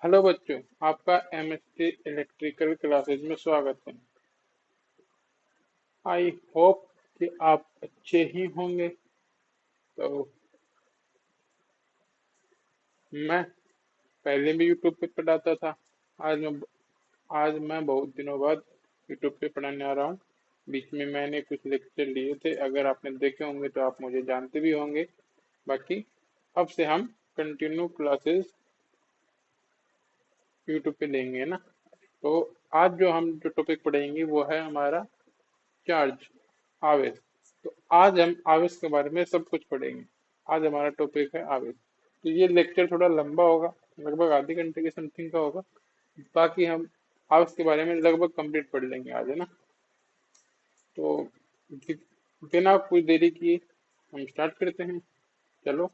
Hello बच्चों, आपका MSc electrical classes में स्वागत है। आई होप कि आप अच्छे ही होंगे। तो मैं पहले भी यूट्यूब पे पढ़ाता था। आज मैं बहुत दिनों बाद यूट्यूब पे पढ़ाने आ रहा हूँ। बीच में मैंने कुछ लेक्चर लिए थे, अगर आपने देखे होंगे तो आप मुझे जानते भी होंगे। बाकी अब से हम कंटिन्यू क्लासेस यूट्यूब पे लेंगे ना। तो आज जो टॉपिक पढ़ेंगे वो है हमारा चार्ज, आवेश। तो आज हम आवेश के बारे में सब कुछ पढ़ेंगे। आज हमारा टॉपिक है आवेश। तो ये लेक्चर थोड़ा लंबा होगा, लगभग आधे घंटे के समथिंग का होगा। बाकी हम आवेश के बारे में लगभग कंप्लीट पढ़ लेंगे आज, है ना। तो बि- बिना कुछ देरी किए हम स्टार्ट करते हैं। चलो।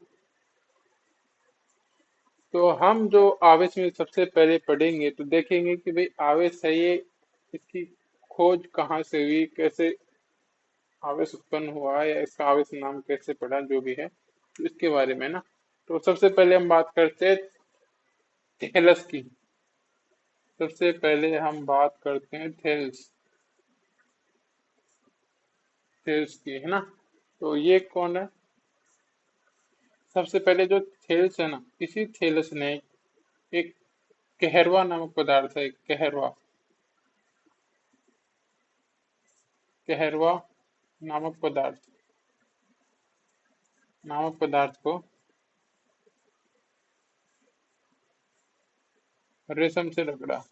तो हम जो आवेश में सबसे पहले पढ़ेंगे तो देखेंगे कि भाई आवेश है ये, इसकी खोज कहाँ से हुई, कैसे आवेश उत्पन्न हुआ या इसका आवेश नाम कैसे पड़ा, जो भी है तो इसके बारे में ना। तो सबसे पहले हम बात करते हैं थेलस की। सबसे पहले हम बात करते हैं थेल्स की, है ना। तो ये कौन है? सबसे पहले जो थेल्स है ना, इसी थेलस ने एक कहरवा नामक पदार्थ है, कहरवा नामक पदार्थ को रेशम से रगड़ा।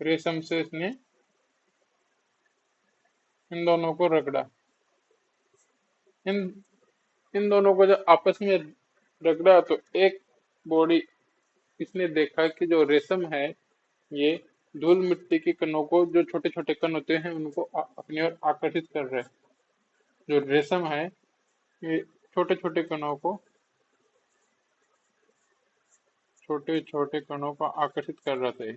रेशम से इसने इन दोनों को रगड़ा। इन इन दोनों को जब आपस में रगड़ा तो एक बॉडी, इसने देखा कि जो रेशम है ये धूल मिट्टी के कणों को, जो छोटे छोटे कण होते हैं उनको अपनी ओर आकर्षित कर रहे हैं। जो रेशम है ये छोटे छोटे कणों को आकर्षित कर रहा था,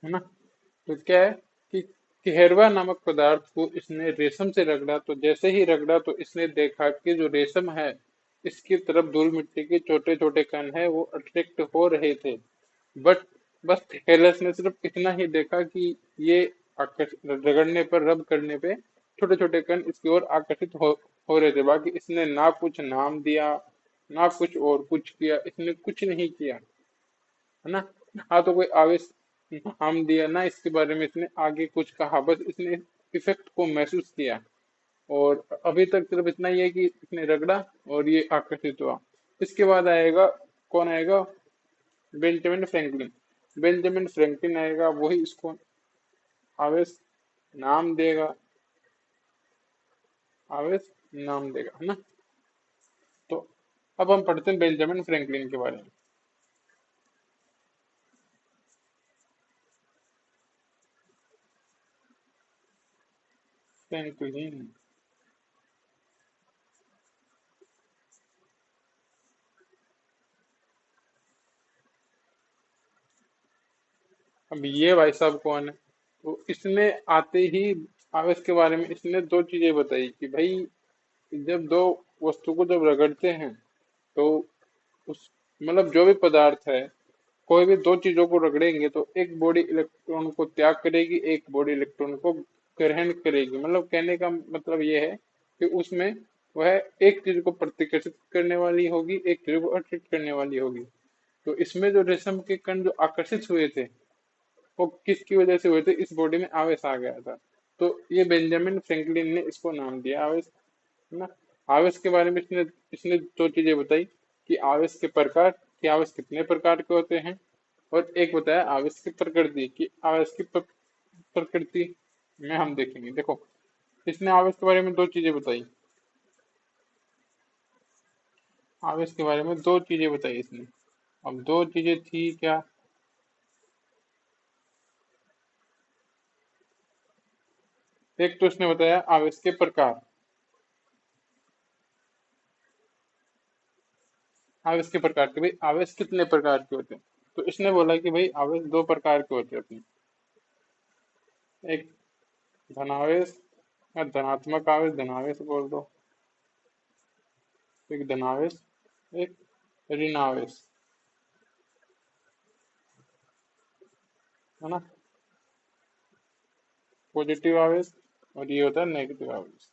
है ना। तो क्या है कि कहरवा नामक पदार्थ को इसने रेशम से रगड़ा, तो जैसे ही रगड़ा तो इसने देखा कि जो रेशम है इसकी तरफ धूल मिट्टी के छोटे छोटे कण है वो अट्रैक्ट हो रहे थे। बट बस हेलस ने सिर्फ इतना ही देखा कि ये रगड़ने पर, रब करने पे छोटे छोटे कण इसकी ओर आकर्षित हो रहे थे। बाकी इसने ना कुछ नाम दिया, ना कुछ और कुछ किया, इसने कुछ नहीं किया, है ना। हाँ, तो कोई आवेश नाम दिया ना, इसके बारे में इसने आगे कुछ कहा, बस इसने इफेक्ट को महसूस किया। और अभी तक सिर्फ इतना ही है कि इसने रगड़ा और ये आकर्षित हुआ। इसके बाद आएगा, कौन आएगा? Benjamin Franklin. बेंजामिन फ्रैंकलिन आएगा, वही इसको आवेश नाम देगा, आवेश नाम देगा, है ना। तो अब हम पढ़ते हैं बेंजामिन फ्रैंकलिन के बारे में। फ्रैंकलिन। अब ये भाई साहब कौन है? तो इसने आते ही आवेश के बारे में इसने दो चीजें बताई कि भाई जब दो वस्तु को जब रगड़ते हैं तो उस, मतलब जो भी पदार्थ है, कोई भी दो चीजों को रगड़ेंगे तो एक बॉडी इलेक्ट्रॉन को त्याग करेगी, एक बॉडी इलेक्ट्रॉन को ग्रहण करेगी। मतलब कहने का मतलब ये है कि उसमें वह एक चीज को प्रतिकर्षित करने वाली होगी, एक चीज को अट्रैक्ट करने वाली होगी। तो इसमें जो रेशम के कण जो आकर्षित हुए थे वो किसकी वजह से हुए थे? इस बॉडी में आवेश आ गया था। तो ये बेंजामिन फ्रैंकलिन ने इसको नाम दिया आवेश, है ना। आवेश के बारे में इसने इसने दो चीजें बताई कि आवेश के प्रकार, कि आवेश कितने प्रकार के होते हैं, और एक बताया आवेश की प्रकृति, कि आवेश की प्रकृति में हम देखेंगे। देखो, इसने आवेश के बारे में दो चीजें बताई। आवेश के बारे में दो चीजें बताई इसने। अब दो चीजें थी क्या? एक तो इसने बताया आवेश के प्रकार। आवेश के प्रकार के, भाई आवेश कितने प्रकार के होते हैं? तो इसने बोला कि भाई आवेश दो प्रकार के होते हैं अपने, एक धनावेश या धनात्मक आवेश, धनावेश बोल दो, एक धनावेश, एक ऋणावेश, है ना, पॉजिटिव आवेश, और ये होता है नेगेटिव आवेश।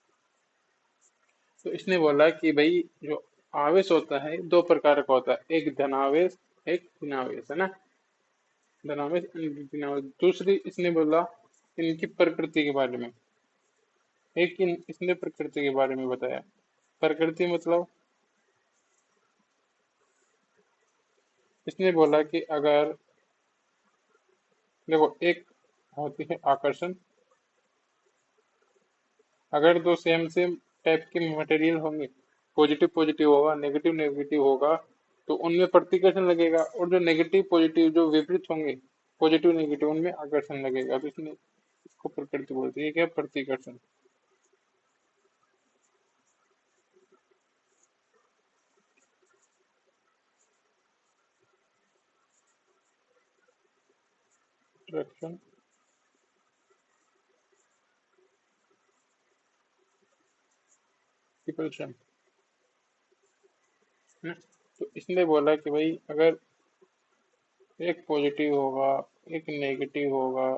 तो इसने बोला कि भाई जो आवेश होता है दो प्रकार का होता है, एक धनावेश, एक ऋणावेश, है ना, धनावेश ऋणावेश। दूसरी इसने बोला इनकी प्रकृति के बारे में, एक इसने प्रकृति के बारे में बताया। प्रकृति मतलब इसने बोला कि अगर देखो एक होती है आकर्षण, अगर दो सेम सेम टाइप के मटेरियल होंगे, पॉजिटिव पॉजिटिव होगा, नेगेटिव नेगेटिव होगा, तो उनमें प्रतिकर्षण लगेगा, और जो नेगेटिव पॉजिटिव जो विपरीत होंगे, पॉजिटिव नेगेटिव, उनमें आकर्षण लगेगा। तो इसने इसको प्रकृति बोलते हैं, क्या प्रतिकर्षण। अट्रैक्शन, रिपल्शन, है ना। तो इसने बोला कि भाई अगर एक पॉजिटिव होगा, एक नेगेटिव होगा,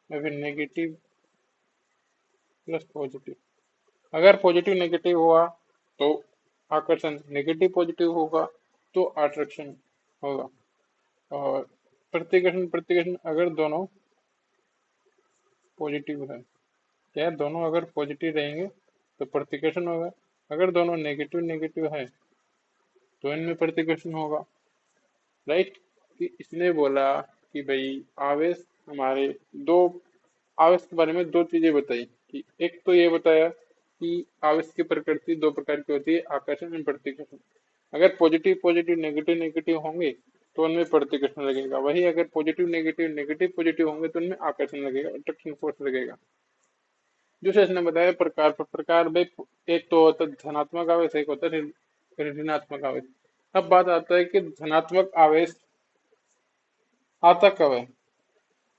या फिर नेगेटिव प्लस पॉजिटिव, अगर पॉजिटिव नेगेटिव हुआ तो आकर्षण, नेगेटिव पॉजिटिव होगा तो अट्रैक्शन होगा। और प्रतिकर्षण, प्रतिकर्षण अगर दोनों पॉजिटिव है, क्या है, दोनों अगर पॉजिटिव रहेंगे तो प्रतिकर्षण होगा, अगर दोनों नेगेटिव नेगेटिव है तो इनमें प्रतिकर्षण होगा, राइट। कि इसने बोला कि भाई आवेश हमारे दो, आवेश के बारे में दो चीजें बताई, कि एक तो ये बताया कि आवेश की प्रकृति दो प्रकार की होती है, आकर्षण और प्रतिकर्षण। अगर पॉजिटिव पॉजिटिव नेगेटिव नेगेटिव होंगे तो उनमें प्रतिकर्षण लगेगा, वही अगर पॉजिटिव नेगेटिव नेगेटिव पॉजिटिव होंगे तो उनमें आकर्षण लगेगा, अट्रैक्शन फोर्स लगेगा। जो शेष ने बताया प्रकार पर प्रकार भाई, एक तो होता है धनात्मक आवेश, एक होता है ऋणात्मक आवेश। अब बात आता है कि धनात्मक आवेश आता कब है,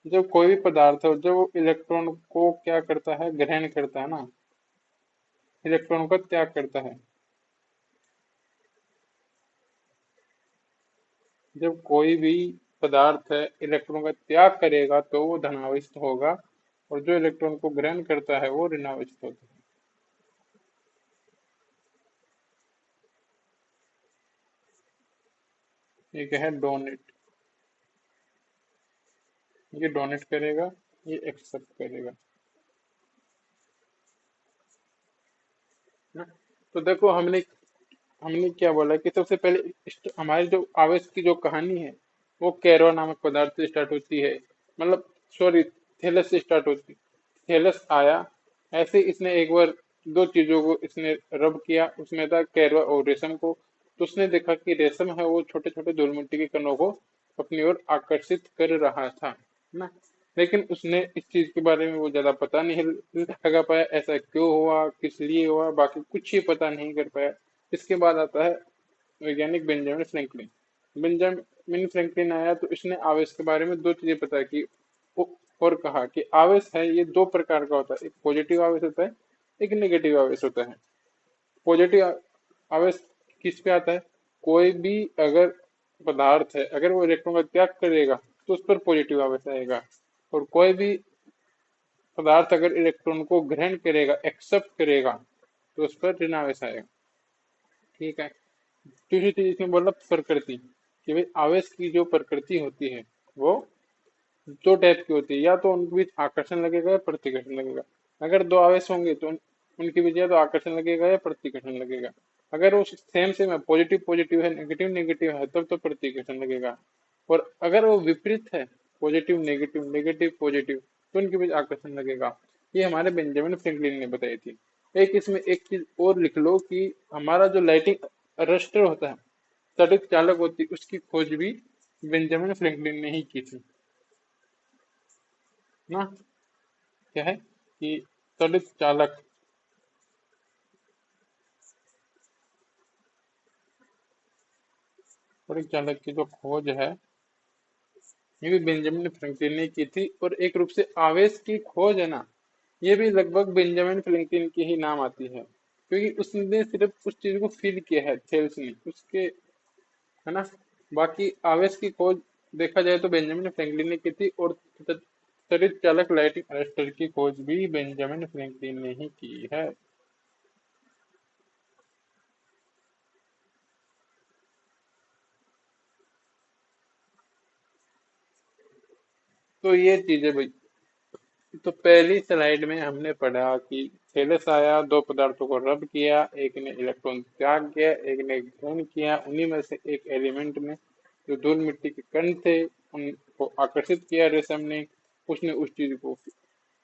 जब कोई भी पदार्थ है जब वो इलेक्ट्रॉन को क्या करता है, ग्रहण करता है ना, इलेक्ट्रॉन का त्याग करता है। जब कोई भी पदार्थ है इलेक्ट्रॉन का त्याग करेगा तो वो धनावेशित होगा, और जो इलेक्ट्रॉन को ग्रहण करता है वो ऋणावेशित होता है। ये क्या है, डोनेट, ये डोनेट करेगा, ये एक्सेप्ट करेगा, ना। तो देखो हमने हमने क्या बोला कि सबसे पहले हमारी जो आवेश की जो कहानी है वो कैरो नामक पदार्थ से स्टार्ट होती है, मतलब सॉरी, थेलस से स्टार्ट होती है। थेलस आया, ऐसे इसने एक बार दो चीजों को इसने रब किया, उसमें था कैरवा और रेशम को। तो उसने देखा कि रेशम है वो छोटे छोटे धूल मिट्टी के कणों को अपनी ओर आकर्षित कर रहा था, है ना। लेकिन उसने इस चीज के बारे में वो ज्यादा पता नहीं लगा पाया, ऐसा क्यों हुआ, किस लिए हुआ, बाकी कुछ ही पता नहीं कर पाया। इसके बाद आता है वैज्ञानिक बेंजामिन फ्रैंकलिन। बेंजामिन फ्रैंकलिन आया तो इसने आवेश के बारे में दो चीजें पता की, और कहा कि आवेश है ये दो प्रकार का होता है, एक पॉजिटिव आवेश होता है, एक नेगेटिव आवेश होता है। पॉजिटिव आवेश किस पे आता है, कोई भी अगर पदार्थ है अगर वो इलेक्ट्रॉन का त्याग करेगा तो उस पर पॉजिटिव आवेश आएगा, और कोई भी पदार्थ अगर इलेक्ट्रॉन को ग्रहण करेगा, एक्सेप्ट करेगा, तो उस पर ऋण आवेश आएगा, ठीक है। दूसरी चीज इसमें बोला प्रकृति, कि भाई आवेश की जो प्रकृति होती है वो दो टाइप की होती है, या तो उनके बीच आकर्षण लगेगा या प्रतिकर्षण लगेगा। अगर दो आवेश होंगे तो उनके बीच या तो आकर्षण लगेगा या प्रतिकर्षण लगेगा। अगर वो सेम सेम है, पॉजिटिव पॉजिटिव है, नेगेटिव नेगेटिव है, तब तो प्रतिकर्षण लगेगा। और अगर वो विपरीत है, पॉजिटिव नेगेटिव नेगेटिव पॉजिटिव, तो उनके बीच आकर्षण लगेगा। ये हमारे बेंजामिन फ्रैंकलिन ने बताई थी। एक इसमें एक चीज और लिख लो कि हमारा जो लाइटिंग अरेस्टर होता है, तड़ित चालक होती उसकी खोज भी बेंजामिन फ्रैंकलिन ने ही की थी ना। क्या है कि तड़ित चालक, तड़ित चालक की जो खोज है ये भी बेंजामिन फ्रैंकलिन ने की थी। और एक रूप से आवेश की खोज है ना, ये भी लगभग बेंजामिन फ्रैंकलिन की ही नाम आती है, क्योंकि उसने सिर्फ उस चीज को फील किया है थेल्स ने उसके, है ना। बाकी आवेश की खोज देखा जाए तो बेंजामिन फ्रैंकलिन ने की थी, और त्वरित चालक लाइटिंग अरेस्टर की खोज भी बेंजामिन फ्रैंकलिन ने ही की है। तो ये चीजें भाई, तो पहली स्लाइड में हमने पढ़ा कि थेलेस आया, दो पदार्थों को रब किया, एक ने इलेक्ट्रॉन त्याग किया, एक ने ग्रहण किया। उन्हीं में से एक एलिमेंट में जो धूल मिट्टी के कण थे उनको आकर्षित किया रेशम ने। उसने उस चीज को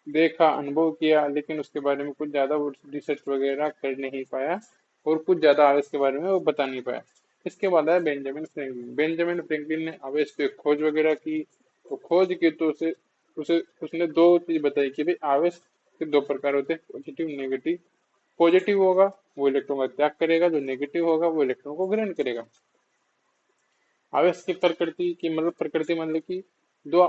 देखा, अनुभव किया, लेकिन उसके बारे में कुछ ज्यादा वो रिसर्च वगैरह कर नहीं पाया, और कुछ ज्यादा आवेश के बारे में वो बता नहीं पाया। इसके बाद आया बेंजामिन फ्रैंकलिन। बेंजामिन फ्रैंकलिन ने आवेश पे खोज वगैरह की। तो खोज की तो उसे उसने दो चीज बताई कि भाई आवेश के दो प्रकार होते हैं, पॉजिटिव नेगेटिव। पॉजिटिव होगा वो इलेक्ट्रॉन का त्याग करेगा, जो नेगेटिव होगा वो इलेक्ट्रॉन को ग्रहण करेगा। आवेश की प्रकृति की मतलब, प्रकृति मतलब कि दो,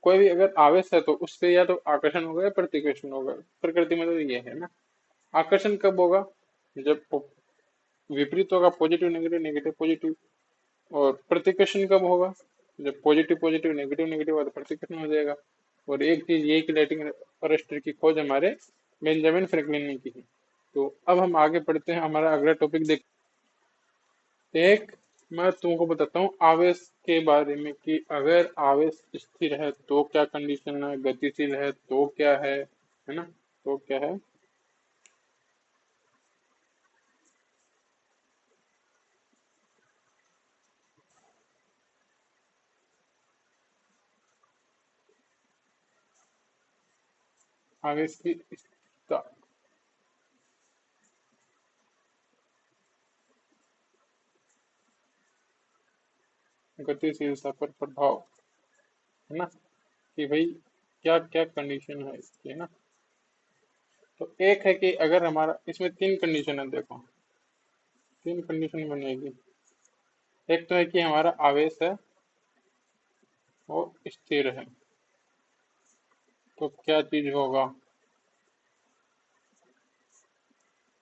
कोई भी अगर आवेश है तो उससे या तो आकर्षण होगा या प्रतिकर्षण होगा। प्रकृति मतलब ये है ना। आकर्षण कब होगा, जब विपरीत होगा, पॉजिटिव नेगेटिव नेगेटिव पॉजिटिव। और प्रतिकर्षण कब होगा, जब पॉजिटिव पॉजिटिव नेगेटिव नेगेटिव होगा तो प्रतिकर्षण हो जाएगा। और एक चीज ये कि लाइटिंग अरेस्टर की खोज हमारे बेंजामिन फ्रैंकलिन ने की थी। तो अब हम आगे पढ़ते हैं, हमारा अगला टॉपिक देख। एक, मैं तुमको बताता हूँ आवेश के बारे में कि अगर आवेश स्थिर है तो क्या कंडीशन है, गतिशील है तो क्या है ना, तो क्या है। आवेश की स्थिरता, गतिशीलता पर प्रभाव, है ना, कि भाई क्या क्या कंडीशन है इसकी, है ना। तो एक है कि अगर हमारा, इसमें तीन कंडीशन है देखो, तीन कंडीशन बनेगी। एक तो है कि हमारा आवेश है वो स्थिर है, तो क्या चीज होगा।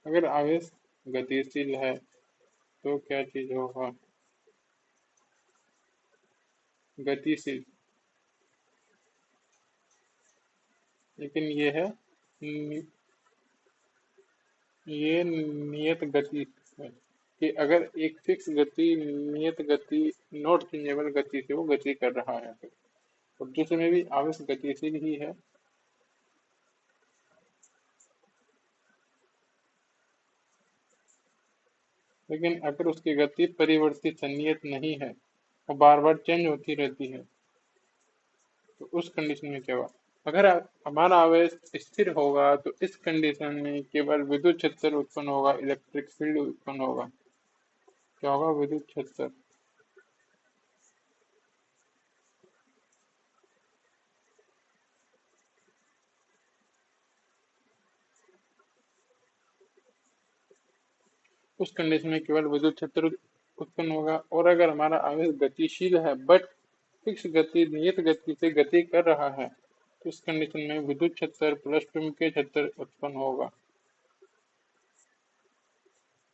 अगर आवेश गतिशील है तो क्या चीज होगा, गतिशील। लेकिन ये है ये नियत गति है, कि अगर एक फिक्स गति, नियत गति, नॉट चेंजेबल गति से वो गति कर रहा है, और जिसमें भी आवेश गतिशील ही है। लेकिन अगर उसकी गति परिवर्तित नियत नहीं है और बार बार चेंज होती रहती है, तो उस कंडीशन में क्या होगा। अगर हमारा आवेश स्थिर होगा तो इस कंडीशन में केवल विद्युत क्षेत्र उत्पन्न होगा, इलेक्ट्रिक फील्ड उत्पन्न होगा। क्या होगा, विद्युत क्षेत्र। उस कंडीशन में केवल विद्युत क्षेत्र उत्पन्न होगा। और अगर हमारा आवेश गतिशील है बट फिक्स गति, नियत गति से गति कर रहा है, तो इस कंडीशन में विद्युत क्षेत्र प्लस चुंबकीय क्षेत्र उत्पन्न होगा।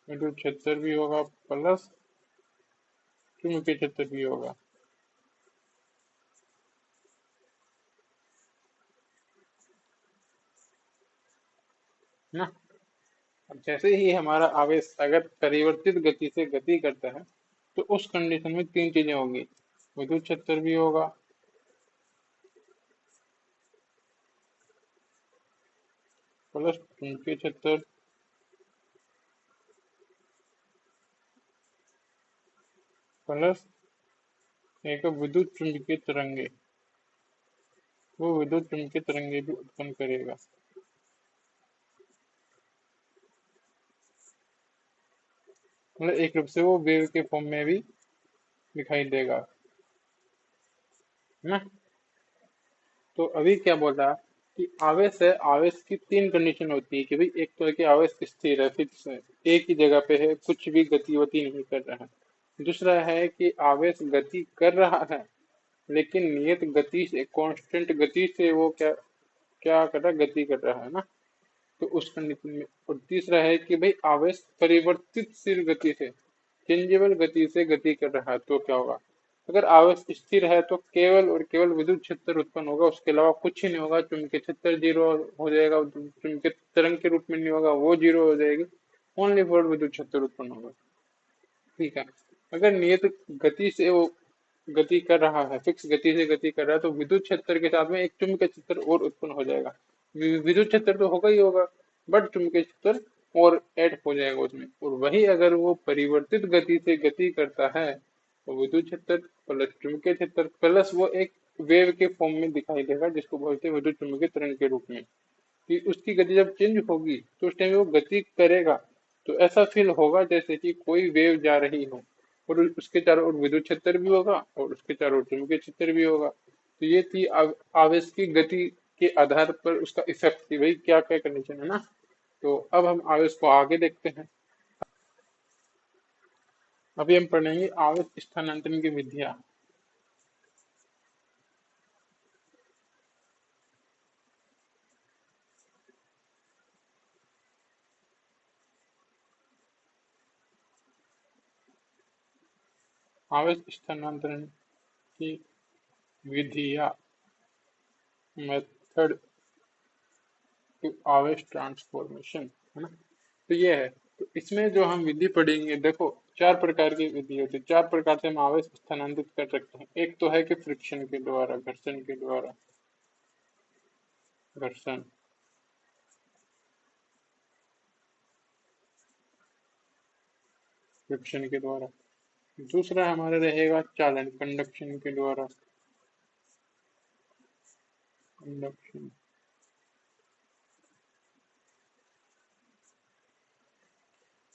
विद्युत क्षेत्र भी होगा प्लस चुंबकीय क्षेत्र भी होगा ना। अब जैसे ही हमारा आवेश अगर परिवर्तित गति से गति करता है, तो उस कंडीशन में तीन चीजें होंगी। विद्युत क्षेत्र भी होगा प्लस चुंबकीय क्षेत्र प्लस एक विद्युत चुंबकीय तरंगे, वो विद्युत चुंबकीय तरंगे भी उत्पन्न करेगा। मतलब एक रूप से वो वेव के फॉर्म में भी दिखाई देगा, है ना। तो अभी क्या बोला कि आवेश है, आवेश की तीन कंडीशन होती है कि भाई एक तो है कि आवेश स्थिर है, फिक्स है, एक ही जगह पे है, कुछ भी गतिविधि नहीं कर रहा है। दूसरा है कि आवेश गति कर रहा है लेकिन नियत गति से, कांस्टेंट गति से वो क्या क्या कर रहा है, गति कर रहा है ना। तो उस कंडीशन में, और तीसरा है कि भाई आवेश परिवर्तितशील गति से, चेंजेबल गति से गति कर रहा है, तो क्या होगा। अगर आवेश स्थिर है तो केवल और केवल विद्युत क्षेत्र उत्पन्न होगा, उसके अलावा कुछ ही नहीं होगा। चुंबकीय क्षेत्र जीरो हो जाएगा, चुंबकीय तरंग के रूप में नहीं होगा, वो जीरो हो जाएगी। ओनली फॉर विद्युत क्षेत्र उत्पन्न होगा, ठीक है। अगर नियत गति से वो गति कर रहा है, फिक्स गति से गति कर रहा है, तो विद्युत क्षेत्र के साथ में एक चुंबकीय क्षेत्र और उत्पन्न हो जाएगा। विद्युत क्षेत्र तो होगा ही होगा, बट चुंबकीय क्षेत्र और ऐड हो जाएगा उसमें। और वही अगर वो परिवर्तित गति से गति करता है तो विद्युत क्षेत्र प्लस चुंबकीय क्षेत्र प्लस वो एक वेव के फॉर्म में दिखाई देगा, जिसको बोलते हैं विद्युत चुंबकीय तरंग के रूप में। कि उसकी गति जब चेंज होगी तो उस टाइम वो गति करेगा, तो ऐसा फील होगा जैसे कि कोई वेव जा रही हो, और उसके चारों ओर विद्युत क्षेत्र भी होगा और उसके चारों ओर चुंबकीय क्षेत्र भी होगा। तो ये थी आवेश की गति के आधार पर उसका इफेक्ट थी, भाई क्या क्या कंडीशन है ना। तो अब हम आवेश को आगे देखते हैं। अभी हम पढ़ेंगे आवेश स्थानांतरण की विधियां। आवेश स्थानांतरण की विधियां, मेथड टू आवेश ट्रांसफॉर्मेशन, है ना। तो ये है। तो इसमें जो हम विधि पढ़ेंगे, देखो चार प्रकार की विधि होती है, चार प्रकार से हम आवेश स्थानांतरित कर सकते हैं। एक तो है कि फ्रिक्शन के द्वारा, घर्षण के द्वारा, घर्षण। फ्रिक्शन के द्वारा। दूसरा हमारा रहेगा चालन, कंडक्शन के द्वारा, कंडक्शन।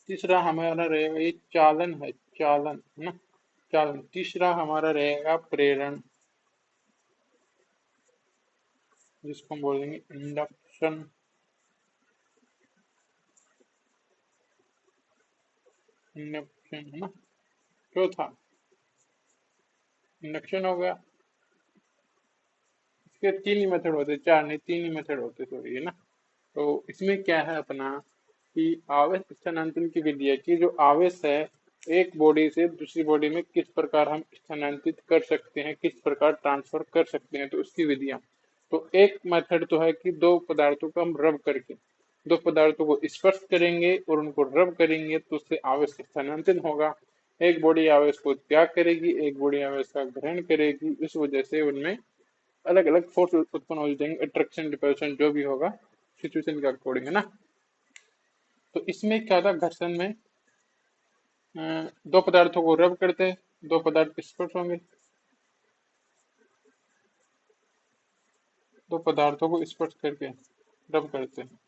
तीसरा हमारा रहेगा, ये चालन है, चालन, है ना, चालन। तीसरा हमारा रहेगा प्रेरण, जिसको हम बोलेंगे इंडक्शन, इंडक्शन, है ना। चौथा इंडक्शन हो गया। इसके तीन ही मेथड होते, चार नहीं तीन ही मेथड होते, सॉरी, है ना। तो इसमें क्या है अपना कि आवेश स्थानांतरण की विधि है कि जो आवेश है एक बॉडी से दूसरी बॉडी में किस प्रकार हम स्थानांतरित कर सकते हैं, किस प्रकार ट्रांसफर कर सकते हैं, तो उसकी विधियां। तो एक मेथड तो है कि दो पदार्थों को हम रब करके, दो पदार्थों को स्पर्श करेंगे और उनको रब करेंगे तो उससे आवेश स्थानांतरण होगा। एक बॉडी आवेश को त्याग करेगी, एक बॉडी आवेश का ग्रहण करेगी, इस वजह से उनमें अलग अलग फोर्स उत्पन्न हो जाएंगे, अट्रैक्शन रिपल्शन जो भी होगा सिचुएशन के अकॉर्डिंग, है ना। तो इसमें क्या था, घर्षण में दो पदार्थों को रब करते हैं, दो पदार्थ स्पर्श होंगे, दो पदार्थों को स्पर्श करके रब करते हैं,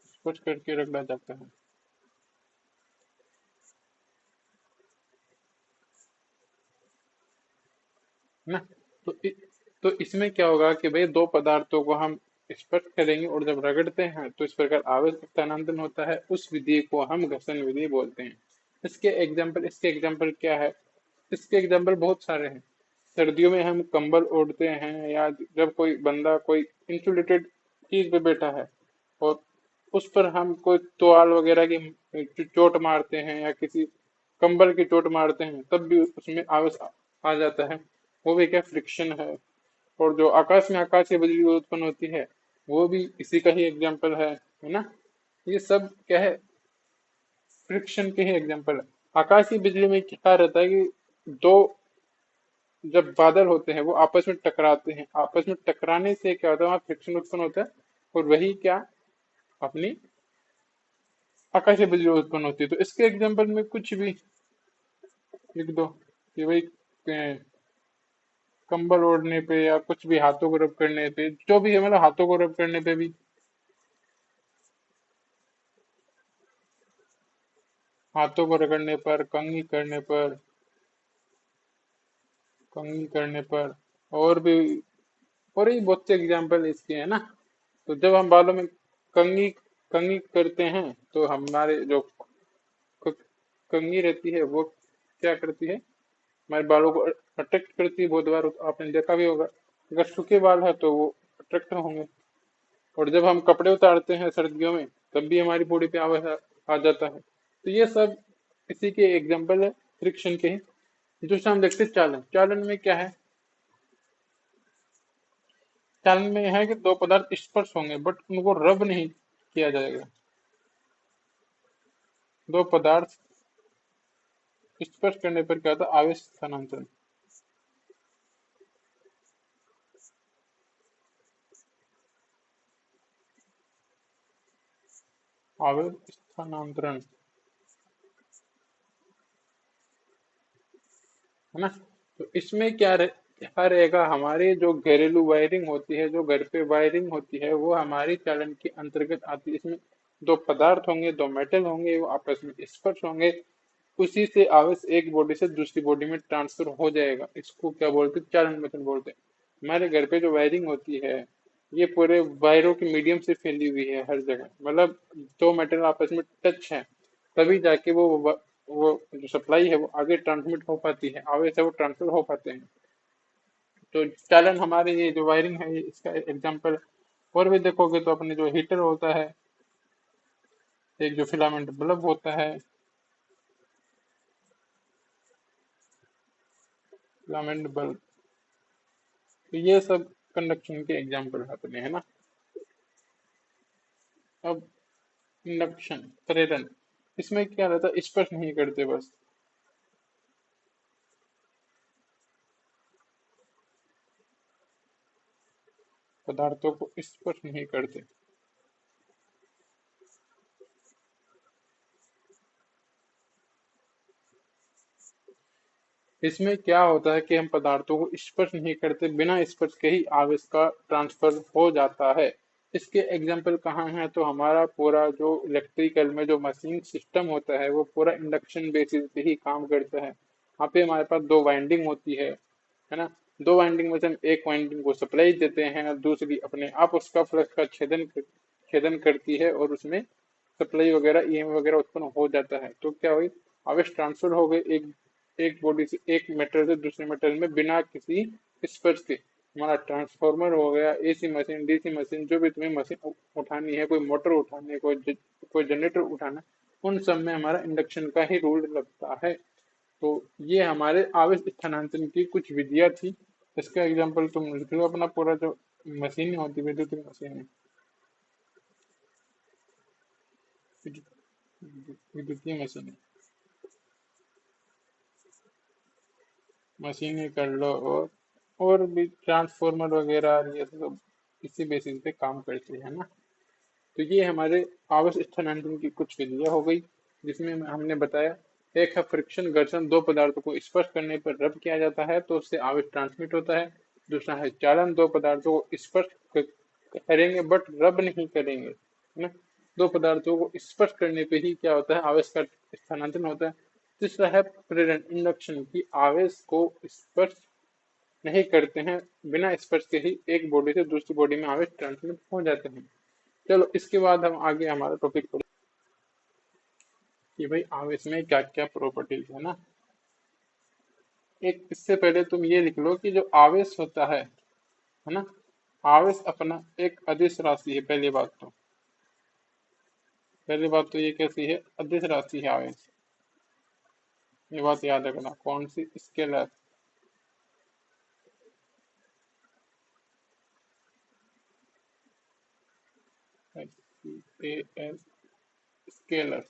स्पर्श करके रगड़ा जाता है ना। तो तो इसमें क्या होगा कि भाई दो पदार्थों को हम स्पर्श करेंगे और जब रगड़ते हैं तो इस प्रकार आवेश स्थानांतरण होता है, उस विधि को हम घर्षण विधि बोलते हैं। इसके एग्जाम्पल क्या है, इसके एग्जाम्पल बहुत सारे हैं। सर्दियों में हम कंबल ओढ़ते हैं, या जब कोई बंदा कोई इंसुलेटेड चीज पे बैठा है और उस पर हम कोई तोआल वगैरह की चोट मारते हैं या किसी कंबल की चोट मारते हैं, तब भी उसमें आवाज आ जाता है, वो भी क्या फ्रिक्शन है। और जो आकाश में आकाशीय बिजली उत्पन्न होती है, वो भी इसी का ही एग्जाम्पल है ना। ये सब क्या है, फ्रिक्शन के ही एग्जाम्पल है। आकाशीय बिजली में क्या रहता है कि दो जब बादल होते हैं वो आपस में टकराते हैं, आपस में टकराने से क्या होता है, वहां फ्रिक्शन उत्पन्न होता है, और वही क्या अपनी आकाशीय बिजली उत्पन्न होती है। तो इसके एग्जाम्पल में कुछ भी लिख दो कि भाई कंबल ओढ़ने पे या कुछ भी हाथों को रब करने पे, जो भी है मतलब हाथों को रब करने पे भी हाथों को रगड़ने पर, कंघी करने पर, और भी, और भी बहुत से एग्जाम्पल इसके है ना। तो जब हम बालों में कंघी कंघी करते हैं तो हमारे जो क- कंघी रहती है वो क्या करती है, हमारे बालों को अट्रैक्ट करती है। बहुत बार आपने देखा भी होगा, अगर सूखे बाल है तो वो अट्रैक्ट होंगे। और जब हम कपड़े उतारते हैं सर्दियों में, तब भी हमारी बॉडी पे आवाज आ जाता है। तो ये सब इसी के एग्जाम्पल है, फ्रिक्शन के ही। दूसरा हम देखते हैं चालन। चालन में क्या है, चालन में है कि दो पदार्थ स्पर्श होंगे बट उनको रब नहीं किया जाएगा। दो पदार्थ स्पर्श करने पर क्या होता है, आवेश स्थानांतरण। आवेश स्थानांतरण, है ना। तो इसमें क्या रहेगा, हमारी जो घरेलू वायरिंग होती है, जो घर पे वायरिंग होती है, वो हमारी चालन के अंतर्गत आती है। इसमें दो पदार्थ होंगे, दो मेटल होंगे, वो आपस में स्पर्श होंगे, उसी से आवेश एक बॉडी से दूसरी बॉडी में ट्रांसफर हो जाएगा। इसको क्या बोलते हैं, चालन मेथड बोलते हैं। हमारे घर पे जो वायरिंग होती है, ये पूरे वायरों के मीडियम से फैली हुई है हर जगह। मतलब दो मेटल आपस में टच है, तभी जाके वो जो सप्लाई है वो आगे ट्रांसमिट हो पाती है, आवेश है वो ट्रांसफर हो पाते हैं। तो चालन हमारे ये जो वायरिंग है, ये इसका एग्जांपल। और भी देखोगे तो अपने जो हीटर होता है, एक जो फिलामेंट बल्ब होता है, फिलामेंट बल्ब, तो ये सब कंडक्शन के एग्जाम्पल अपने, है ना। अब इंडक्शन, प्रेरण, इसमें क्या रहता है, स्पर्श नहीं करते बस, पदार्थों को स्पर्श नहीं करते। इसमें क्या होता है कि हम पदार्थों को स्पर्श नहीं करते, बिना स्पर्श के ही आवेश का ट्रांसफर हो जाता है। इसके एग्जाम्पल कहाँ हैं, तो हमारा पूरा जो इलेक्ट्रिकल में जो मशीन सिस्टम होता है, वो पूरा इंडक्शन बेसिस पे ही काम करता है। यहाँ पे हमारे पास दो वाइंडिंग होती है ना। दो वाइंडिंग में से हम एक वाइंडिंग को सप्लाई देते हैं और दूसरी अपने आप उसका फ्लक्स का छेदन करती है, और उसमें सप्लाई वगैरह, ईएमएफ वगैरह उत्पन्न हो जाता है। तो क्या हुई, आवेश ट्रांसफर हो गए एक एक बॉडी से, एक मेटल से दूसरे मेटल में, बिना किसी स्पर्श के। हमारा ट्रांसफार्मर हो गया, एसी मशीन, डीसी मशीन, जो भी तुम्हें मशीन उठानी है, कोई मोटर उठानी है, कोई जनरेटर उठाना है, उन सब में हमारा इंडक्शन का ही रूल लगता है। तो ये हमारे आवेश स्थानांतरण की कुछ विधियां थी। इसका एग्जाम्पल तुम लिख लो, अपना पूरा जो मशीन होती है, विद्युत मशीन, विद्युतीय मशीन, मशीनें कर लो, और भी ट्रांसफॉर्मर वगैरह, ये सब इसी बेसिस पे काम करते हैं ना। तो ये हमारे आवेश स्थानांतरण की कुछ विधियां हो गई, जिसमें हमने बताया, एक है फ्रिक्शन, घर्षण, दो पदार्थों को स्पर्श करने पर रब किया जाता है तो उससे आवेश ट्रांसमिट होता है। दूसरा है चालन, दो पदार्थों को स्पर्श करेंगे बट रब नहीं करेंगे, है ना। दो पदार्थों को स्पर्श करने पे ही क्या होता है, आवेश का स्थानांतरण होता है। तीसरा है प्रेरण, इंडक्शन, की आवेश को स्पर्श नहीं करते हैं, बिना स्पर्श के ही एक बॉडी से दूसरी बॉडी में आवेश ट्रांसमिट हो जाते हैं। चलो इसके बाद हम आगे हमारा टॉपिक पढ़े कि भाई आवेश में क्या क्या प्रॉपर्टीज है ना। एक इससे पहले तुम ये लिख लो कि जो आवेश होता है ना, आवेश अपना एक अदिश राशि है। पहली बात तो ये कैसी है, अदिश राशि है आवेश। ये बात याद रखना, कौन सी, स्केलर। एल, स्केलर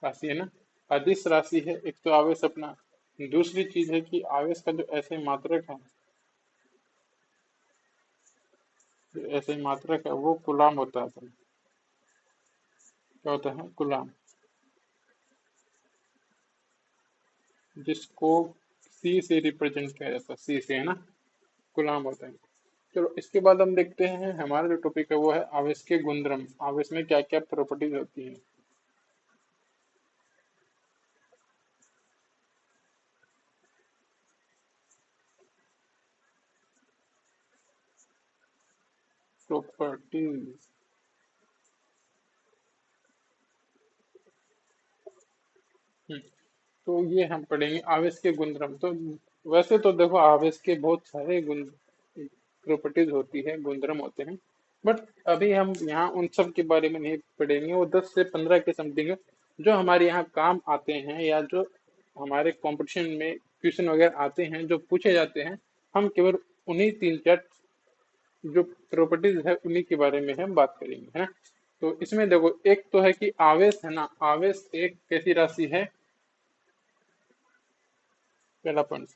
राशि है ना, अदिश राशि है एक तो आवेश अपना। दूसरी चीज है कि आवेश का जो ऐसे मात्रक है, जो ऐसे मात्रक है वो कूलाम होता है। क्या होता है, कूलाम, जिसको सी से रिप्रेजेंट किया जाता है, सी से, है ना, गुलाम होता है। चलो इसके बाद हम देखते हैं, हमारा जो टॉपिक है वो है आवेश के गुणधर्म, आवेश में क्या क्या प्रॉपर्टीज होती हैं। प्रॉपर्टीज। तो ये हम पढ़ेंगे आवेश के गुणधर्म। तो वैसे तो देखो आवेश के बहुत सारे गुण प्रॉपर्टीज होती है, गुणधर्म होते हैं, बट अभी हम यहाँ उन सब के बारे में नहीं पढ़ेंगे। वो 10 से 15 के समथिंग जो हमारे यहाँ काम आते हैं, या जो हमारे कंपटीशन में क्वेश्चन वगैरह आते हैं जो पूछे जाते हैं, हम केवल उन्हीं 3-4 जो प्रॉपर्टीज है उन्हीं के बारे में हम बात करेंगे, है ना। तो इसमें देखो एक तो है कि आवेश है ना, आवेश एक कैसी राशि है, पहला पॉइंट।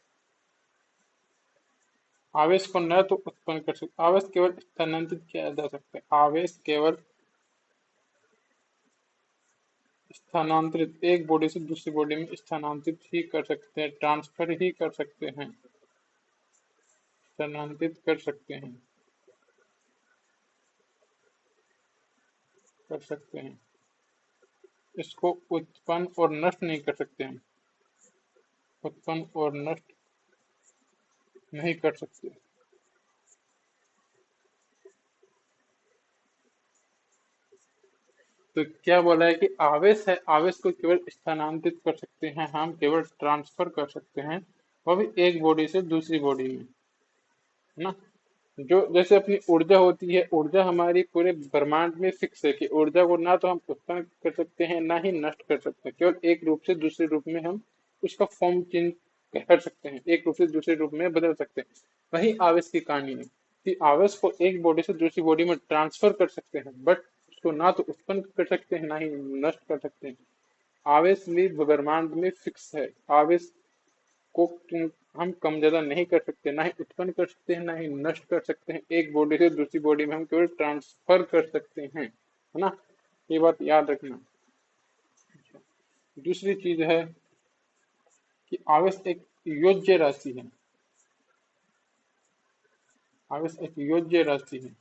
आवेश को न तो उत्पन्न कर सकते, आवेश केवल स्थानांतरित किया जा सकता है, आवेश केवल स्थानांतरित, एक बॉडी से दूसरी बॉडी में स्थानांतरित ही कर सकते हैं, ट्रांसफर ही कर सकते हैं, स्थानांतरित कर सकते हैं, कर सकते हैं। इसको उत्पन्न और नष्ट नहीं कर सकते हैं, उत्पन्न और नष्ट नहीं कर सकते। तो क्या बोला है कि आवेश है, आवेश को केवल स्थानांतरित कर सकते हैं हम, केवल ट्रांसफर कर सकते हैं, वो भी एक बॉडी से दूसरी बॉडी में, है ना। जो जैसे अपनी ऊर्जा होती है, ऊर्जा हमारी पूरे ब्रह्मांड में फिक्स है कि ऊर्जा को ना तो हम उत्पन्न कर सकते हैं ना ही नष्ट कर सकते हैं, केवल एक रूप से दूसरे रूप में हम उसका फॉर्म चेंज कर सकते हैं, एक रूप से दूसरे रूप में बदल सकते हैं। वही आवेश की कहानी है कि आवेश को एक बॉडी से दूसरी बॉडी में ट्रांसफर कर सकते हैं, बट उसको ना तो उत्पन्न कर सकते हैं ना ही नष्ट कर सकते हैं। आवेश भी ब्रह्मांड में फिक्स है, आवेश को हम कम ज्यादा नहीं कर सकते, ना ही उत्पन्न कर सकते हैं ना ही नष्ट कर सकते हैं, एक बॉडी से दूसरी बॉडी में हम केवल ट्रांसफर कर सकते हैं, है ना। ये बात याद रखना। दूसरी चीज है कि आवेश एक योज्य राशि है, आवेश एक योज्य राशि है।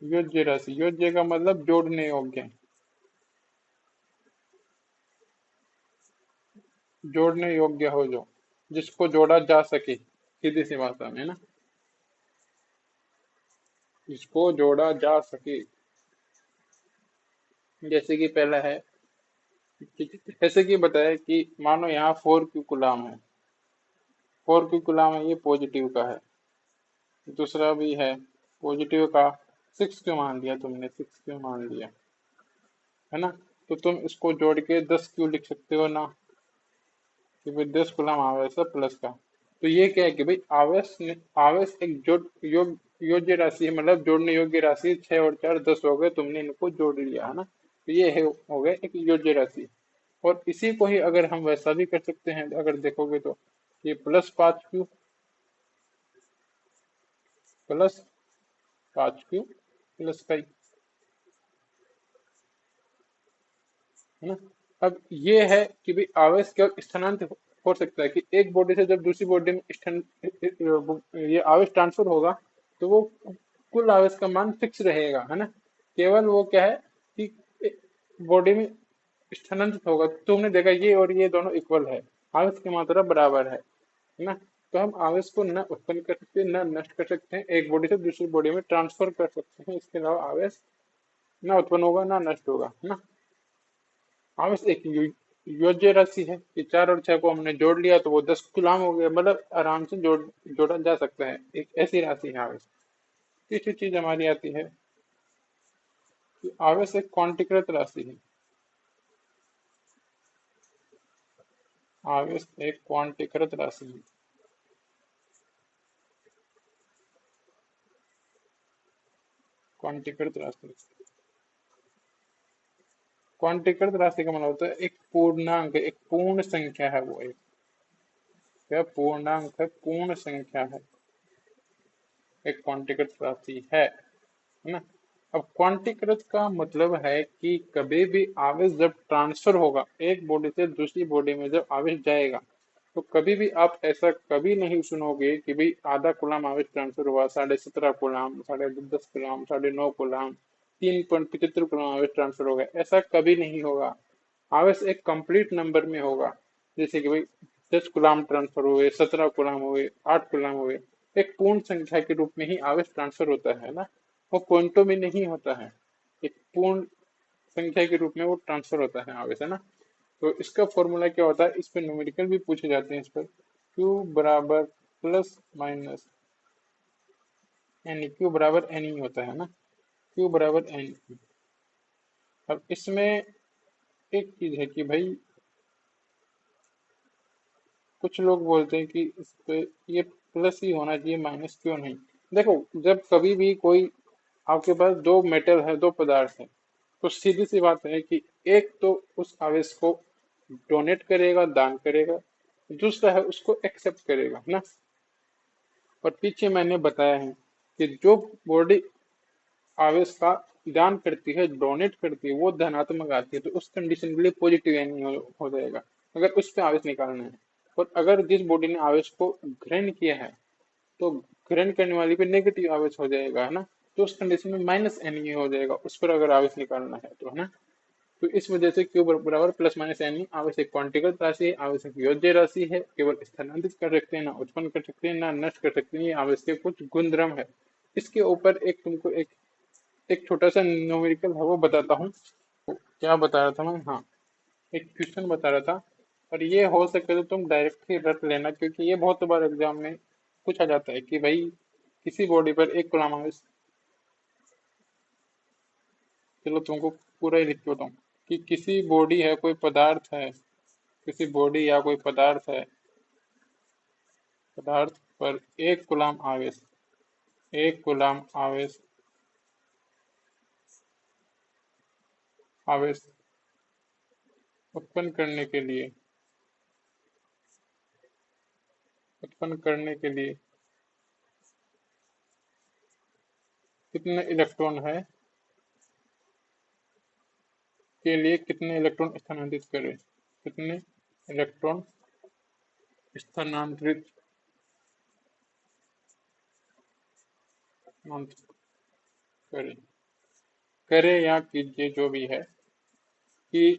योज्य राशि, योज्य का मतलब जोड़ने योग्य, जोड़ने योग्य हो, जो जिसको जोड़ा जा सके, सीधी सी भाषा में, है ना, जिसको जोड़ा जा सके। जैसे कि पहला है, जैसे कि बताया कि मानो यहाँ 4q कूलम है, 4q कूलम है, ये पॉजिटिव का है। दूसरा भी है पॉजिटिव का, 6q मान लिया तुमने, 6q मान लिया, है ना। तो तुम इसको जोड़ के 10q लिख सकते हो ना, कि भाई 10 कूलम आवेश है प्लस का। तो ये क्या है कि भाई आवेश एक योज्य राशि है, मतलब जोड़ने योग्य राशि, 6 और 4 10 हो गए, तुमने इनको जोड़ लिया, है ना। तो ये है, हो गया एक योज्य राशि। और इसी को ही अगर हम वैसा भी कर सकते हैं, अगर देखोगे तो ये +5q, +5q प्लस का, है ना। अब ये है कि भाई आवेश केवल स्थानांतरित हो सकता है कि एक बॉडी से जब दूसरी बॉडी में ये आवेश ट्रांसफर होगा, तो वो कुल आवेश का मान फिक्स रहेगा, है ना। केवल वो क्या है कि बॉडी में स्थानांतरित होगा। तुमने देखा ये और ये दोनों इक्वल है, आवेश की मात्रा बराबर है ना। तो हम आवेश को न उत्पन्न कर सकते न नष्ट कर सकते हैं, एक बॉडी से दूसरी बॉडी में ट्रांसफर कर सकते हैं, इसके अलावा आवेश ना उत्पन्न होगा ना नष्ट होगा, है ना। आवेश एक योज्य राशि है कि 4 और 6 को हमने जोड़ लिया तो वो 10 गुलाम हो गए, मतलब आराम से जोड़ा जा सकता है, एक ऐसी राशि है आवेश। तीसरी चीज हमारी आती है कि आवेश एक क्वांटीकृत राशि है, आवेश एक क्वांटीकृत राशि है, क्वांटीकृत राशि। क्वांटीकृत राशि का मतलब होता है एक पूर्णांक, एक पूर्ण संख्या है, वो एक क्या पूर्णांक है, पूर्ण संख्या है, एक क्वांटीकृत राशि है ना। अब क्वांटीकृत का मतलब है कि कभी भी आवेश जब ट्रांसफर होगा, एक बॉडी से दूसरी बॉडी में जब आवेश जाएगा, तो कभी भी आप ऐसा कभी नहीं सुनोगे कि भाई आधा कूलम आवेश ट्रांसफर हुआ, 17.5 कूलम, 10.5 कूलम, 9.5 कूलम, 3.75 कूलम आवेश ट्रांसफर हो गया, ऐसा कभी नहीं होगा। आवेश एक कंप्लीट नंबर में होगा, जैसे कि भाई 10 गुलाम ट्रांसफर हुए, 17 गुलाम हुए, 8 गुलाम हुए, एक पूर्ण संख्या के रूप में ही आवेश ट्रांसफर होता है ना, वो क्वांटम में नहीं होता है, एक पूर्ण संख्या के रूप में वो ट्रांसफर होता है आवेश, है ना। तो इसका फॉर्मूला क्या होता है, इस पर न्यूमेरिकल भी पूछे जाते हैं, इस पर Q बराबर प्लस माइनस एन, क्यू बराबर एन ही होता है ना, Q बराबर एन। अब इसमें एक चीज है कि भाई कुछ लोग बोलते हैं कि इस पे ये प्लस ही होना चाहिए, माइनस क्यों नहीं। देखो, जब कभी भी कोई आपके पास दो मेटल है, दो पदार्थ है, तो सीधी सी बात है कि एक तो उस आवेश को डोनेट करेगा, दान करेगा, दूसरा है उसको एक्सेप्ट करेगा, है ना। और पीछे मैंने बताया है कि जो बॉडी आवेश का दान करती है, डोनेट करती है, वो धनात्मक आती है, तो उस कंडीशन के लिए पॉजिटिव यानी हो जाएगा, अगर उस पे आवेश निकालना है। और अगर जिस बॉडी ने आवेश को ग्रहण किया है, तो ग्रहण करने वाली पे नेगेटिव आवेश हो जाएगा, है ना। तो उस कंडीशन में माइनस एन हो जाएगा, उस पर अगर आवेश निकालना है तो, है ना। तो इस वजह से क्यू बराबर प्लस माइनस एन आवश्यक क्वांटिकल राशि है, आवश्यक योज्य राशि है, केवल स्थानांतरित कर सकते हैं, ना उत्पन्न कर सकते हैं, ना नष्ट कर सकते हैं, ये आवश्यक कुछ गुणधर्म है। इसके ऊपर एक तुमको एक छोटा सा न्यूमेरिकल है वो बताता हूँ। क्या बता रहा था मैं, हाँ, एक क्वेश्चन बता रहा था। और ये हो सके तो तुम डायरेक्ट ही रट लेना, क्योंकि ये बहुत बार एग्जाम में पूछा जाता है कि भाई किसी बॉडी पर एक कूलम आवेश, चलो तुमको पूरा ही लिख के बताऊं कि किसी बॉडी है, कोई पदार्थ है, किसी बॉडी या कोई पदार्थ है, पदार्थ पर एक कूलम आवेश, एक कूलम आवेश, आवेश उत्पन्न करने के लिए, उत्पन्न करने के लिए कितने इलेक्ट्रॉन है, के लिए कितने इलेक्ट्रॉन स्थानांतरित करें, कितने इलेक्ट्रॉन स्थानांतरित करें, करे या कीजिए, जो भी है, कि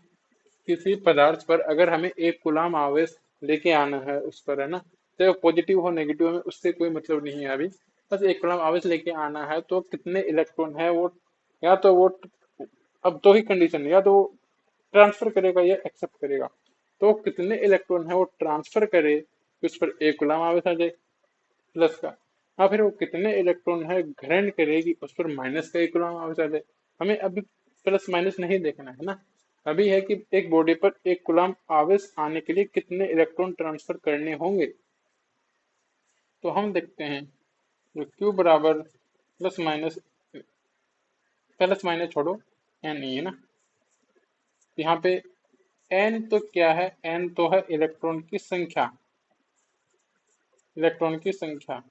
किसी पदार्थ पर अगर हमें एक कूलम आवेश लेके आना है उस पर, है ना, चाहे वो पॉजिटिव हो नेगेटिव में उससे कोई मतलब नहीं है अभी, बस एक कूलम आवेश लेके आना है, तो कितने इलेक्ट्रॉन है वो, या तो वो, अब दो ही कंडीशन है, या तो वो ट्रांसफर करेगा या एक्सेप्ट करेगा। तो कितने इलेक्ट्रॉन है वो ट्रांसफर करे कि उस पर एक कूलम आवेश आ जाए प्लस का, हाँ, फिर वो कितने इलेक्ट्रॉन है ग्रहण करेगी उस पर माइनस का एक कूलम आवेश आ जाए। हमें अभी प्लस माइनस नहीं देखना है ना, अभी है कि एक बॉडी पर एक कूलम आवेश आने के लिए कितने इलेक्ट्रॉन ट्रांसफर करने होंगे। तो हम देखते हैं, जो क्यू बराबर प्लस माइनस, प्लस माइनस छोड़ो, एन ही है ना, यहाँ पे एन तो क्या है, एन तो है इलेक्ट्रॉन की संख्या, इलेक्ट्रॉन की संख्या,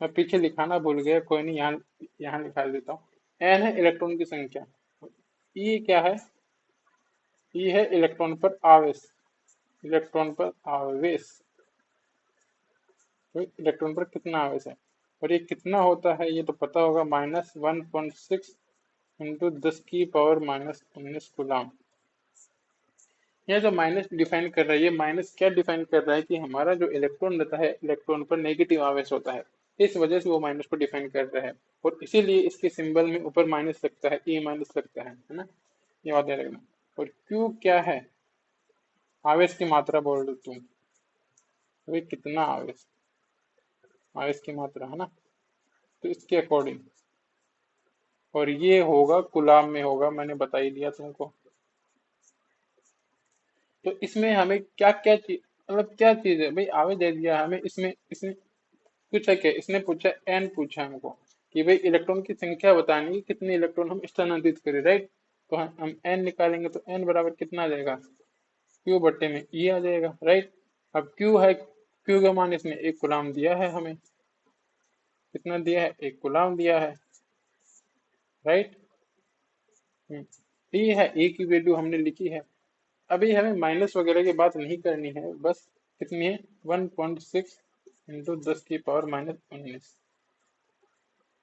मैं पीछे लिखाना भूल गया, कोई नहीं, यहाँ यहाँ लिखा देता हूँ। एन है इलेक्ट्रॉन की संख्या, ई क्या है, ई है इलेक्ट्रॉन पर आवेश, इलेक्ट्रॉन पर आवेश, तो इलेक्ट्रॉन पर कितना आवेश है, और ये कितना होता है ये तो पता होगा, -1.6 इंटू 10⁻⁻19 कूलम। ये जो माइनस डिफाइन कर रहा है, ये माइनस क्या डिफाइन कर रहा है कि हमारा जो इलेक्ट्रॉन रहता है, इलेक्ट्रॉन पर नेगेटिव आवेश होता है, इस वजह से वो माइनस को डिफाइन कर रहा है, और इसीलिए इसके सिंबल में ऊपर माइनस लगता है, ई माइनस लगता है ना, ये बात याद रखना। और क्यू क्या है, आवेश की मात्रा बोल रहे तुम, भाई कितना आवेश, आवेश की मात्रा, है ना, तो इसके अकॉर्डिंग, और ये होगा कूलम में होगा, मैंने बता ही दिया तुमको। तो इसमें हमें क्या क्या चीज, मतलब क्या चीज है भाई, आवेश दे दिया हमें, इसमें इसमें पूछा क्या, इसने पूछा एन, पूछा हमको कि भाई इलेक्ट्रॉन की संख्या बतानी है, कितने इलेक्ट्रॉन हम स्थानांतरित करें, राइट। तो हम एन निकालेंगे, तो एन बराबर कितना आ जाएगा, क्यू बट्टे में ई आ जाएगा, राइट। अब क्यू है, क्यू का मान इसने एक गुलाम दिया है हमें, कितना दिया है, एक गुलाम दिया है, राइट। ई है, ए की वैल्यू हमने लिखी है। अभी हमें माइनस वगैरह की बात नहीं करनी है, बस कितनी है, 1.6 इंटू 10⁻⁻19,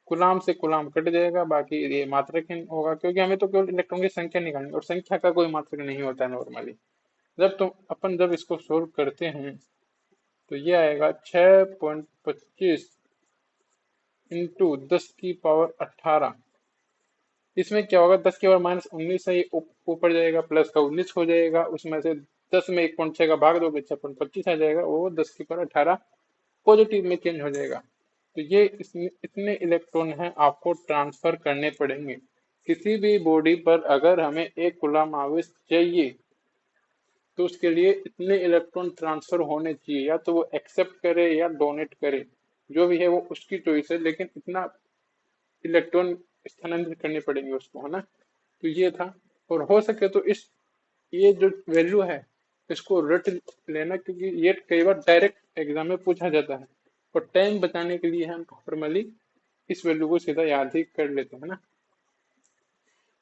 गुलाम से गुलाम कट जाएगा, बाकी ये मात्रक होगा, क्योंकि हमें तो केवल इलेक्ट्रॉन की संख्या निकालनी है, और संख्या का कोई मात्रक नहीं होता है नॉर्मली। जब इसको सोल्व करते हैं तो ये आएगा 6.25 इंटू 10 की पावर 18। इसमें क्या होगा, 10 की पावर -19 है, ये ऊपर जाएगा, प्लस का 19 हो जाएगा, उसमें से 10 में 1.6 का भाग दोगे 6.25 आ जाएगा, वो 10 की पावर 18 पॉजिटिव में चेंज हो जाएगा। तो ये इतने इलेक्ट्रॉन हैं आपको ट्रांसफर करने पड़ेंगे। किसी भी बॉडी पर अगर हमें 1 कूलम आवेश चाहिए तो उसके लिए इतने इलेक्ट्रॉन ट्रांसफर होने चाहिए, या तो वो एक्सेप्ट करे या डोनेट करे, जो भी है वो उसकी चॉइस है, लेकिन इतना इलेक्ट्रॉन स्थानांतरित करने पड़ेंगे उसको, है ना। तो ये था। और हो सके तो इस ये जो वैल्यू है इसको रट लेना, क्योंकि ये कई बार डायरेक्ट एग्जाम में पूछा जाता है, और टाइम बचाने के लिए हम नॉर्मली इस वैल्यू को सीधा याद ही कर लेते हैं ना।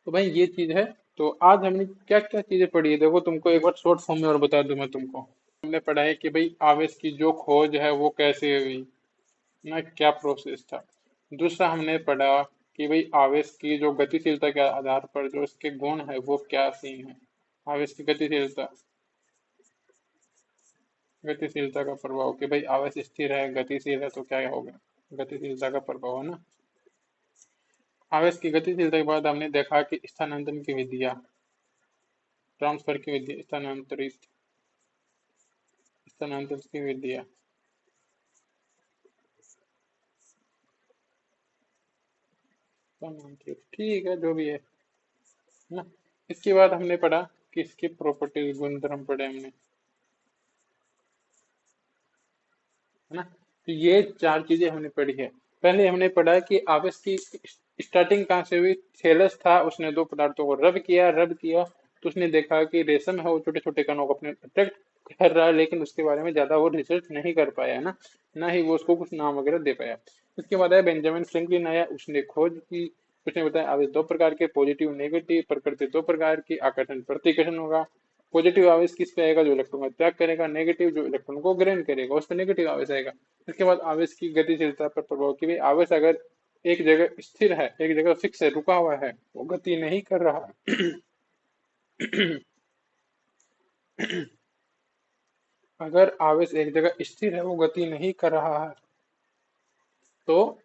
तो भाई ये चीज है। तो आज हमने क्या क्या चीजें पढ़ी है, देखो तुमको एक बार शॉर्ट फॉर्म में और बता दूं मैं तुमको। हमने पढ़ा है कि भाई आवेश की जो खोज है वो कैसे हुई ना, क्या प्रोसेस था। दूसरा हमने पढ़ा कि भाई आवेश की जो गतिशीलता के आधार पर जो इसके गुण है वो क्या सीन है। आवेश की गतिशीलता, गतिशीलता का प्रभाव कि भाई आवेश स्थिर है गतिशील है तो क्या होगा, गतिशीलता का प्रभाव, है ना। आवेश की गतिशीलता के बाद हमने देखा कि स्थानांतरण की विधियां, ट्रांसफर की विधि, स्थानांतरित, स्थानांतरित की विधियां, स्थानांतरित, ठीक है जो भी है ना। इसके बाद हमने पढ़ा कि इसकी प्रॉपर्टीज, गुणधर्म पढ़े हमने, है ना। तो ये चार चीजें हमने पढ़ी है। पहले हमने पढ़ा कि आवेश की स्टार्टिंग कहाँ से हुई। थेलस था, उसने दो पदार्थों को रब किया तो उसने देखा कि रेशम है वो छोटे छोटे कणों को अपने अट्रैक्ट कर रहा है, लेकिन उसके बारे में ज्यादा वो रिसर्च नहीं कर पाया, है ना। ना ही वो उसको कुछ नाम वगैरह दे पाया। उसके बाद आया बेंजामिन फ्रैंकलिन आया, उसने खोज की। उसने बताया आवेश दो प्रकार के, पॉजिटिव नेगेटिव, प्रकृति दो प्रकार की, आकर्षण प्रतिकर्षण होगा। पॉजिटिव आवेश किस पे आएगा, जो इलेक्ट्रॉन का त्याग करेगा। नेगेटिव जो इलेक्ट्रॉन को ग्रहण करेगा उस पर नेगेटिव आवेश आएगा। इसके बाद आवेश की गतिशीलता पर प्रभाव कि भाई आवेश अगर एक जगह स्थिर है, एक जगह फिक्स है, रुका हुआ है, वो गति नहीं कर रहा है अगर आवेश एक जगह स्थिर है, वो गति नहीं कर रहा है, तो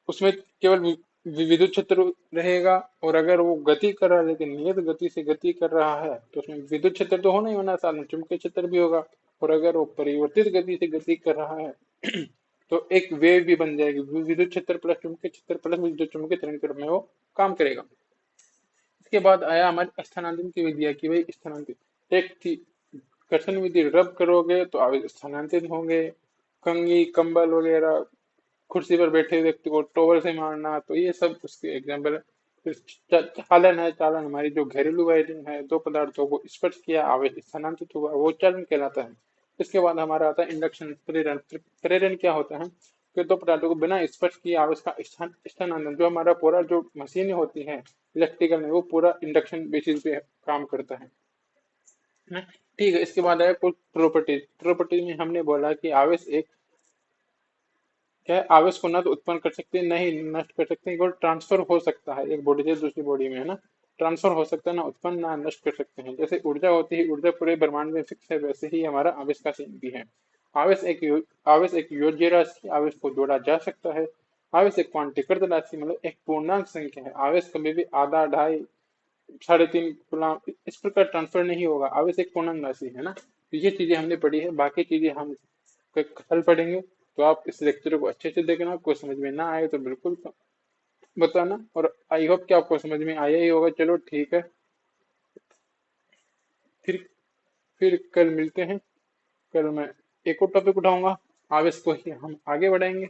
उसमें केवल विद्युत क्षेत्र रहेगा। और अगर वो गति कर रहा है लेकिन नियत गति से गति कर रहा है तो उसमें विद्युत क्षेत्र तो होना ही होना, साथ में चुंबकीय क्षेत्र भी होगा। और अगर वो परिवर्तित गति से गति कर रहा है तो एक वेव भी बन जाएगी, विद्युत क्षेत्र प्लस चुंबकीय क्षेत्र प्लस विद्युत चुंबकीय तरंग के रूप में वो काम करेगा। इसके बाद आया हमारे स्थानांतरण की विधिया की भाई स्थानांतरित एक थी कर्षण विधि, रब करोगे तो आवेश स्थानांतरित होंगे। कंघी, कंबल वगैरह, कुर्सी पर बैठे व्यक्ति को टॉवल से मारना, तो ये सब उसके एग्जाम्पल है। फिर चालन है, चालन हमारी जो घरेलू वायरिंग है, दो पदार्थों को स्पर्श किया आवेश स्थानांतरित हुआ, वो चालन कहलाता है। इसके बाद हमारा आता है इंडक्शन, प्रेरण। प्रेरण क्या होता है कि दो पदार्थों को बिना स्पर्श किए आवेश का स्थानांतरण, जो हमारा पूरा जो मशीनें होती है इलेक्ट्रिकल में, वो पूरा इंडक्शन बेसिस पे काम करता है ना। ठीक है। इसके बाद आया कुछ प्रॉपर्टीज। प्रॉपर्टीज में हमने बोला कि आवेश एक क्या है, आवेश को ना तो उत्पन्न कर सकते हैं, ना ही नष्ट कर सकते हैं, केवल ट्रांसफर हो सकता है एक बॉडी से दूसरी बॉडी में, है ना। ट्रांसफर हो सकता है, ना उत्पन्न ना नष्ट कर सकते हैं। जैसे ऊर्जा होती है, ऊर्जा पूरे ब्रह्मांड में फिक्स है, वैसे ही हमारा आवेश का सीन भी है। आवेश एक योज्य राशि, आवेश को जोड़ा जा सकता है। आवेश एक क्वांटीकृत राशि, मतलब एक पूर्णांक संख्या है। आवेश कभी भी आधा, ढाई, 3.5 गुना इस प्रकार ट्रांसफर नहीं होगा। आवेश एक पूर्णांक राशि है ना। तो ये चीजें हमने पढ़ी है, बाकी चीजें हम कल पढ़ेंगे। तो आप इस लेक्चर को अच्छे से देखना, आपको समझ में ना आए तो बिल्कुल बताना, और आई होप कि आपको समझ में आया ही होगा। चलो ठीक है, फिर फिर कल मिलते हैं। कल मैं एक और टॉपिक उठाऊंगा, आवेश को ही हम आगे बढ़ाएंगे।